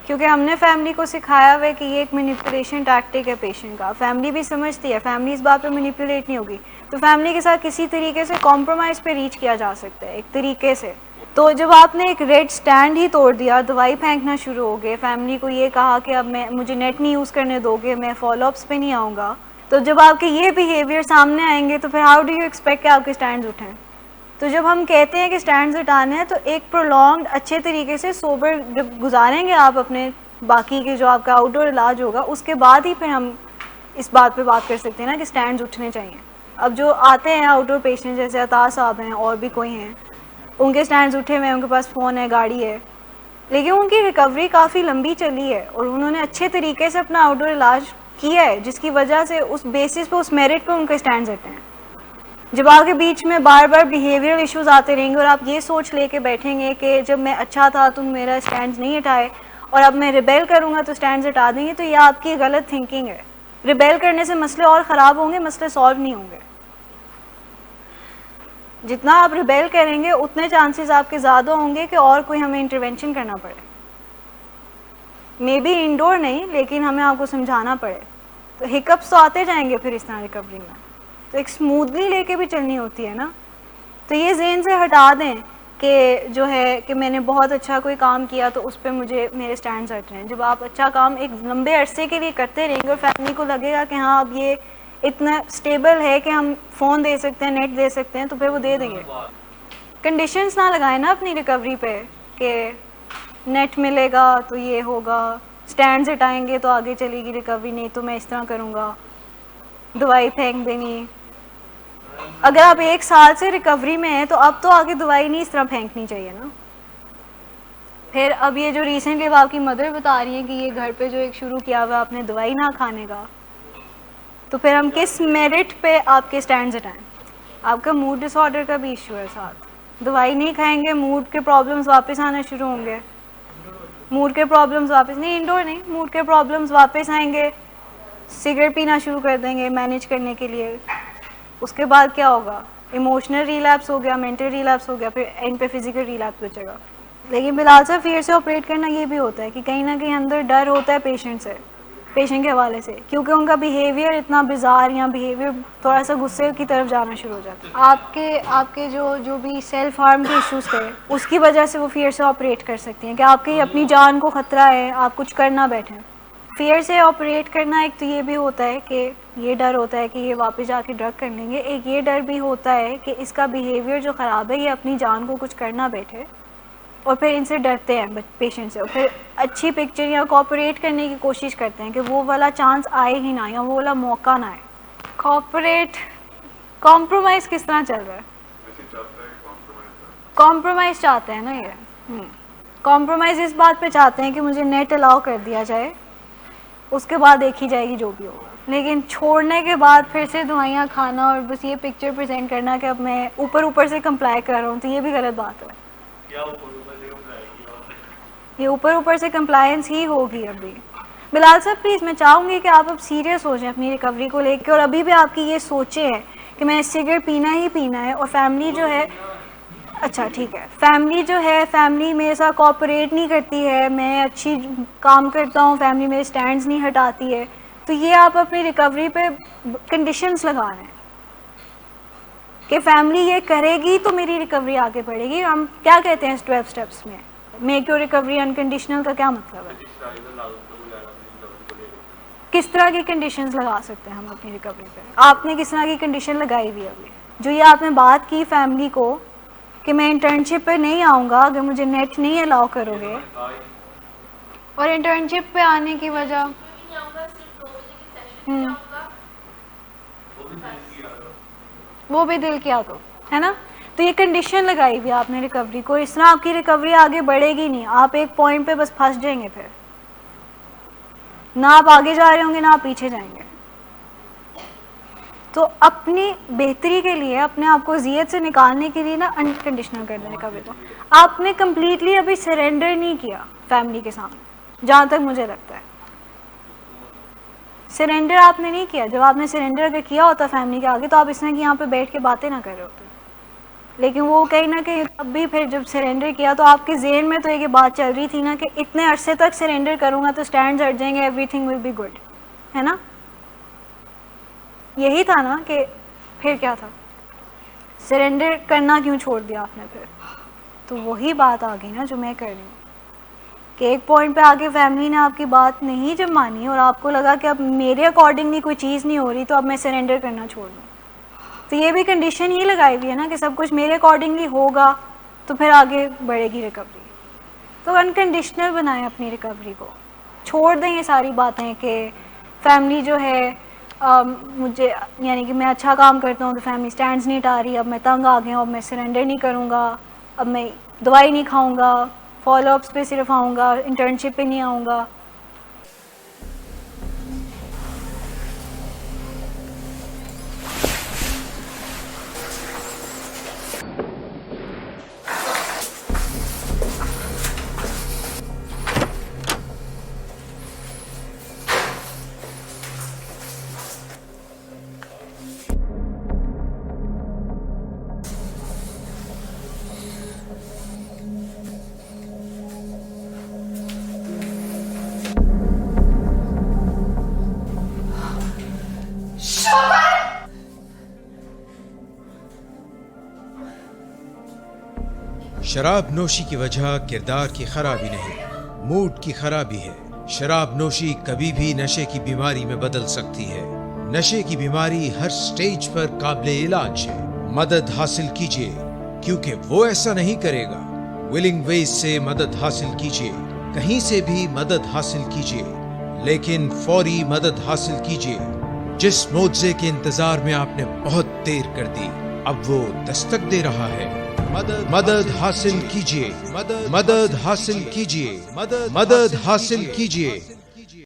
क्योंकि हमने फैमिली को सिखाया हुआ है कि ये एक मैनिपुलेशन टैक्टिक है पेशेंट का। फैमिली भी समझती है, फैमिली इस बात पे मैनिपुलेट नहीं होगी, तो फैमिली के साथ किसी तरीके से कॉम्प्रोमाइज़ पे रीच किया जा सकता है एक तरीके से। तो जब आपने एक रेड स्टैंड ही तोड़ दिया, दवाई फेंकना शुरू हो गए, फैमिली को ये कहा कि अब मुझे नेट नहीं यूज़ करने दोगे, मैं फॉलोअप्स पे नहीं आऊँगा, तो जब आपके ये बिहेवियर सामने आएंगे तो फिर हाउ डू यू एक्सपेक्ट कि आपके स्टैंड्स उठें। तो जब हम कहते हैं कि स्टैंड्स हटाने हैं तो एक प्रोलॉन्ग्ड अच्छे तरीके से सोबर जब गुजारेंगे आप अपने बाकी के जो आपका आउटडोर इलाज होगा, उसके बाद ही फिर हम इस बात पे बात कर सकते हैं ना कि स्टैंड्स उठने चाहिए। अब जो आते हैं आउटडोर पेशेंट जैसे अता साहब हैं और भी कोई हैं, उनके स्टैंड्स उठे हुए हैं, उनके पास फ़ोन है, गाड़ी है, लेकिन उनकी रिकवरी काफ़ी लंबी चली है और उन्होंने अच्छे तरीके से अपना आउटडोर इलाज किया है, जिसकी वजह से उस बेसिस पे, उस मेरिट पे उनके स्टैंड्स हटे हैं। जब आपके बीच में बार बार बिहेवियरल इश्यूज आते रहेंगे और आप ये सोच लेके बैठेंगे कि जब मैं अच्छा था तुम मेरा स्टैंड्स नहीं हटाए और अब मैं रिबेल करूँगा तो स्टैंड्स हटा देंगे, तो ये आपकी गलत थिंकिंग है। रिबेल करने से मसले और ख़राब होंगे, मसले सॉल्व नहीं होंगे। जितना आप रिबेल करेंगे उतने चांसेस आपके ज़्यादा होंगे कि और कोई हमें इंटरवेंशन करना पड़े, मे बी इंडोर नहीं, लेकिन हमें आपको समझाना पड़े। तो हिकअप्स तो आते जाएंगे फिर इस तरह रिकवरी में, तो एक स्मूथली लेके भी चलनी होती है ना। तो ये ज़हन से हटा दें कि जो है कि मैंने बहुत अच्छा कोई काम किया तो उस पर मुझे मेरे स्टैंड्स हट रहे हैं। जब आप अच्छा काम एक लंबे अरसे के लिए करते रहेंगे और फैमिली को लगेगा कि हाँ अब ये इतना स्टेबल है कि हम फ़ोन दे सकते हैं, नेट दे सकते हैं, तो फिर वो दे देंगे। कंडीशंस ना लगाए ना अपनी रिकवरी पे कि नेट मिलेगा तो ये होगा, स्टैंड्स हटाएंगे तो आगे चलेगी रिकवरी, नहीं तो मैं इस तरह करूँगा, दवाई फेंक देनी। अगर आप 1 साल से रिकवरी में हैं तो अब तो आगे दवाई नहीं इस तरह फेंकनी चाहिए ना। फिर अब ये जो रिसेंटली आपकी मदर बता रही है कि ये घर पे जो एक शुरू किया हुआ आपने दवाई ना खाने का, तो फिर हम किस मेरिट पे आपके स्टैंड्स हटाएं? आपका मूड डिसऑर्डर का भी इशू है साथ, दवाई नहीं खाएंगे मूड के प्रॉब्लम्स वापस आना शुरू होंगे, मूड के प्रॉब्लम्स वापस नहीं, इंडोर नहीं, मूड के प्रॉब्लम्स वापस आएंगे, सिगरेट पीना शुरू कर देंगे मैनेज करने के लिए। उसके बाद क्या होगा? इमोशनल रिलैप्स हो गया, मेंटल रिलैप्स हो गया, फिर एंड पे फिजिकल रिलैप्स बचेगा। लेकिन बिलाल साहब फियर से ऑपरेट करना ये भी होता है कि कहीं ना कहीं अंदर डर होता है पेशेंट से, पेशेंट के हवाले से, क्योंकि उनका बिहेवियर इतना बिजार या बिहेवियर थोड़ा सा गुस्से की तरफ जाना शुरू हो जाता है। आपके जो भी सेल्फ हार्म के इश्यूज थे उसकी वजह से वो फियर से ऑपरेट कर सकती हैं कि आपकी अपनी जान को ख़तरा है, आप कुछ कर ना बैठें। फियर से ऑपरेट करना एक तो ये भी होता है कि ये डर होता है कि ये वापस जाके ड्रग कर लेंगे, एक ये डर भी होता है कि इसका बिहेवियर जो ख़राब है ये अपनी जान को कुछ करना बैठे, और फिर इनसे डरते हैं पेशेंट से, और फिर अच्छी पिक्चर या कोऑपरेट करने की कोशिश करते हैं कि वो वाला चांस आए ही ना या वो वाला मौका ना आए। कॉम्प्रोमाइज़ किस तरह चल रहा है? कॉम्प्रोमाइज़ चाहते हैं ना ये, कॉम्प्रोमाइज़ इस बात पे चाहते हैं कि मुझे नेट अलाउ कर दिया जाए, उसके बाद देखी जाएगी जो भी होगा। लेकिन छोड़ने के बाद फिर से दवाइयाँ खाना और बस ये पिक्चर प्रेजेंट करना कि अब मैं ऊपर से कंप्लाई कर रहा हूँ, तो ये भी गलत बात है। ये ऊपर से कंप्लायंस ही होगी अभी। बिलाल साहब प्लीज़ मैं चाहूँगी कि आप अब सीरियस हो जाएं अपनी रिकवरी को लेकर, और अभी भी आपकी ये सोचे हैं कि मैं सिगरेट पीना ही पीना है, और फैमिली जो है, अच्छा ठीक है, फैमिली जो है, फैमिली मेरे साथ कोऑपरेट नहीं करती है, मैं अच्छी काम करता हूँ, फैमिली मेरे स्टैंड्स नहीं हटाती है, तो ये आप अपनी रिकवरी पे कंडीशंस लगा रहे हैं कि फैमिली ये करेगी तो मेरी रिकवरी आगे बढ़ेगी। हम क्या कहते हैं 12 स्टेप्स में, मेक योर रिकवरी अनकंडीशनल का क्या मतलब है? किस तरह की कंडीशंस लगा सकते हैं हम अपनी रिकवरी पे? आपने किस तरह की कंडीशन लगाई हुई अभी? जो ये आपने बात की फैमिली को कि मैं इंटर्नशिप पे नहीं आऊँगा अगर मुझे नेट नहीं अलाउ करोगे, और इंटर्नशिप पे आने की वजह वो भी दिल किया तो है ना। तो ये कंडीशन लगाई हुई आपने रिकवरी को, इस तरह आपकी रिकवरी आगे बढ़ेगी नहीं, आप एक पॉइंट पे बस फंस जाएंगे, फिर ना आप आगे जा रहे होंगे ना आप पीछे जाएंगे। तो अपनी बेहतरी के लिए, अपने आप को ज़ियत से निकालने के लिए ना अनकंडीशनल कर दें रिकवरी को। आपने कम्प्लीटली अभी सरेंडर नहीं किया फैमिली के सामने, जहाँ तक मुझे लगता है सरेंडर आपने नहीं किया। जब आपने सरेंडर अगर किया होता फैमिली के आगे तो आप इस तरह की यहाँ पे बैठ के बातें ना कर रहे होते। लेकिन वो कहीं ना कहीं तब भी फिर जब सरेंडर किया तो आपके जेहन में तो ये बात चल रही थी ना कि इतने अरसे तक सरेंडर करूँगा तो स्टैंड्स हट जाएंगे, एवरीथिंग विल बी गुड, है ना? यही था ना कि फिर क्या था, सरेंडर करना क्यों छोड़ दिया आपने फिर? तो वही बात आ गई ना जो मैं कर रही हूँ कि एक पॉइंट पे आके फैमिली ने आपकी बात नहीं जब मानी और आपको लगा कि अब मेरे अकॉर्डिंगली कोई चीज़ नहीं हो रही तो अब मैं सरेंडर करना छोड़ दूँ। तो ये भी कंडीशन ही लगाई हुई है ना कि सब कुछ मेरे अकॉर्डिंगली होगा तो फिर आगे बढ़ेगी रिकवरी। तो अनकंडीशनल बनाएं अपनी रिकवरी को, छोड़ दें ये सारी बातें कि फैमिली जो है मुझे यानी कि मैं अच्छा काम करता हूँ तो फैमिली स्टैंड्स नहीं हटा रही, अब मैं तंग आ गया हूँ, अब मैं सरेंडर नहीं करूँगा, अब मैं दवाई नहीं खाऊँगा, फॉलोअप्स पे सिर्फ आऊँगा, इंटर्नशिप पे नहीं आऊँगा। शराब नोशी की वजह किरदार की खराबी नहीं, मूड की खराबी है। शराब नोशी कभी भी नशे की बीमारी में बदल सकती है। नशे की बीमारी हर स्टेज पर काबिले इलाज है। मदद हासिल कीजिए क्योंकि वो ऐसा नहीं करेगा। विलिंग वेज से मदद हासिल कीजिए, कहीं से भी मदद हासिल कीजिए, लेकिन फौरी मदद हासिल कीजिए। जिस मुआवजे के इंतजार में आपने बहुत देर कर दी, अब वो दस्तक दे रहा है। मदद हासिल कीजिए, मदद हासिल कीजिए, मदद हासिल कीजिए।